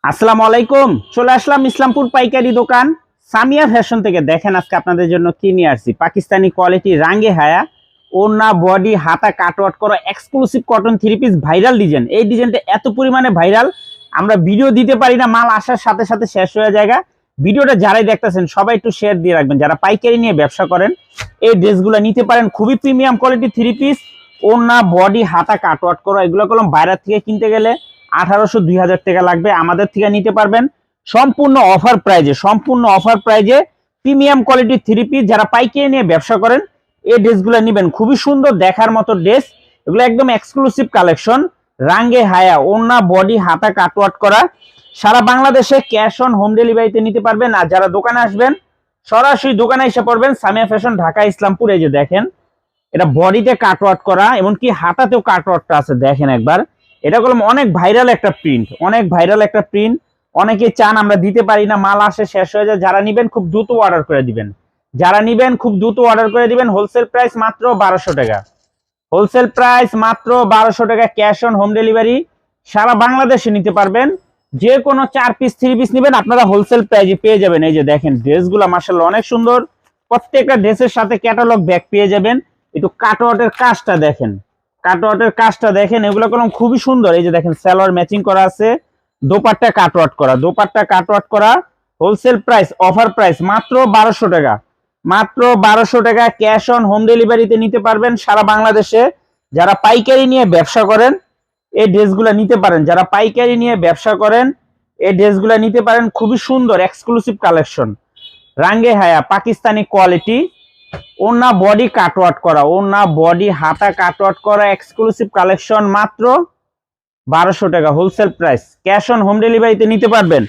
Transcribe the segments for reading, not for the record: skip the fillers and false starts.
আসসালামু আলাইকুম। চলে আসলাম ইসলামপুর পাইকারি দোকান সামিয়া ফ্যাশন থেকে। দেখেন আজকে আপনাদের জন্য কি নিয়ে আসছি। পাকিস্তানি কোয়ালিটি রাঙ্গে হায়া ওড়না বডি হাতা কাটওয়ার্ক করা exclusive cotton three piece viral design. এই ডিজাইনটা এত পরিমাণে ভাইরাল আমরা ভিডিও দিতে পারি না, মাল আসার সাথে সাথে শেষ হয়ে যায়। ভিডিওটা যারাই দেখতেছেন সবাই একটু শেয়ার দিয়ে রাখবেন। যারা পাইকারি নিয়ে ব্যবসা করেন এই ড্রেসগুলো নিতে পারেন। খুবই প্রিমিয়াম কোয়ালিটি থ্রি পিস ওড়না বডি হাতা কাটওয়ার্ক করা। এগুলো কলম বাইরে থেকে কিনতে গেলে 1800-2000 টাকা লাগবে। আমাদের থেকে নিতে পারবেন সম্পূর্ণ অফার প্রাইজে প্রিমিয়াম কোয়ালিটি থ্রি পিস। যারা পাইকারি নিয়ে ব্যবসা করেন এই ড্রেসগুলো নেবেন। খুবই সুন্দর দেখার মতো ড্রেস, এগুলো একদম এক্সক্লুসিভ কালেকশন। রাঙ্গে হায়া ওড়না বডি হাতা কাটওয়ার্ক করা। সারা বাংলাদেশে ক্যাশ অন হোম ডেলিভারিতে নিতে পারবেন। আর যারা দোকানে আসবেন সরাসরি দোকানে এসে পড়বেন সামিয়া ফ্যাশন, ঢাকা ইসলামপুর। এই যে দেখেন এটা বডিতে কাটওয়ার্ক করা, এমনকি হাতাতেও কাটওয়ার্কটা আছে। দেখেন একবার, এটা কলম অনেক ভাইরাল একটা প্রিন্ট, অনেকে চান আমরা দিতে পারি না, মাল আসে শেষ হয়ে যায়। যারা নিবেন খুব দ্রুত অর্ডার করে দিবেন। হোলসেল প্রাইস মাত্র 1200 টাকা, ক্যাশ অন হোম ডেলিভারি। সারা বাংলাদেশে নিতে পারবেন। যে কোনো 4 পিস 3 পিস নেবেন আপনারা হোলসেল প্রাইজে পেয়ে যাবেন। এই যে দেখেন ড্রেসগুলো মাশাআল্লাহ অনেক সুন্দর। প্রত্যেকটা ড্রেসের সাথে ক্যাটালগ ব্যাগ পেয়ে যাবেন। একটু কাটওয়ার্কের কাজটা দেখেন, এগুলো কলম খুবই সুন্দর। এই যে দেখেন সালোয়ার ম্যাচিং করা আছে, দোপাট্টা কাটওয়ার্ক করা। হোলসেল প্রাইস অফার প্রাইস মাত্র 1200 টাকা, ক্যাশ অন হোম ডেলিভারিতে নিতে পারবেন সারা বাংলাদেশে। যারা পাইকারি নিয়ে ব্যবসা করেন এই ড্রেসগুলো নিতে পারেন। খুবই সুন্দর এক্সক্লুসিভ কালেকশন রাঙ্গে হায়া পাকিস্তানি কোয়ালিটি ওড়না বডি কাটওয়ার্ক করা, ওড়না বডি হাতা কাটওয়ার্ক করা এক্সক্লুসিভ কালেকশন মাত্র 1200 টাকা wholesale price. Cash on home ডেলিভারিতে নিতে পারবেন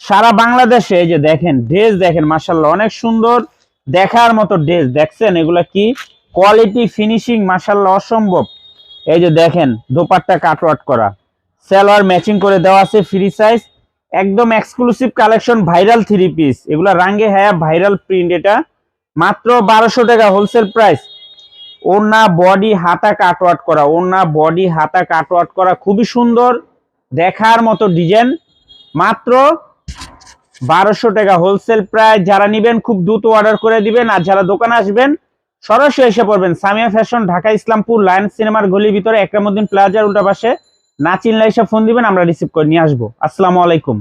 সারা বাংলাদেশে। এই যে দেখেন ড্রেস দেখেন মাশাআল্লাহ অনেক সুন্দর দেখার মতো ড্রেস। দেখছেন এগুলা কি কোয়ালিটি ফিনিশিং মাশাআল্লাহ অসম্ভব। এই যে দেখেন দোপাট্টা কাটওয়ার্ক করা, সালোয়ার ম্যাচিং করে দেওয়া আছে ফ্রি সাইজ। একদম exclusive collection viral three piece, এগুলা রাঙ্গে হায়া ভাইরাল প্রিন্ট। এটা মাত্র 1200 টাকা হোলসেল প্রাইস। ওড়না বডি হাতা কাটওয়ার্ক করা খুবই সুন্দর দেখার মতো ডিজাইন। মাত্র 1200 টাকা হোলসেল প্রাইস। যারা নিবেন খুব দ্রুত অর্ডার করে দিবেন। আর যারা দোকানে আসবেন সরাসরি এসে পড়বেন সামিয়া ফ্যাশন, ঢাকা ইসলামপুর লায়ন্স সিনেমার গলির ভিতরে একরামউদ্দিন প্লাজার উল্টা পাশে। না চিনলে এসে ফোন দিবেন, আমরা রিসিভ করে নিয়ে আসবো। আসসালামু আলাইকুম।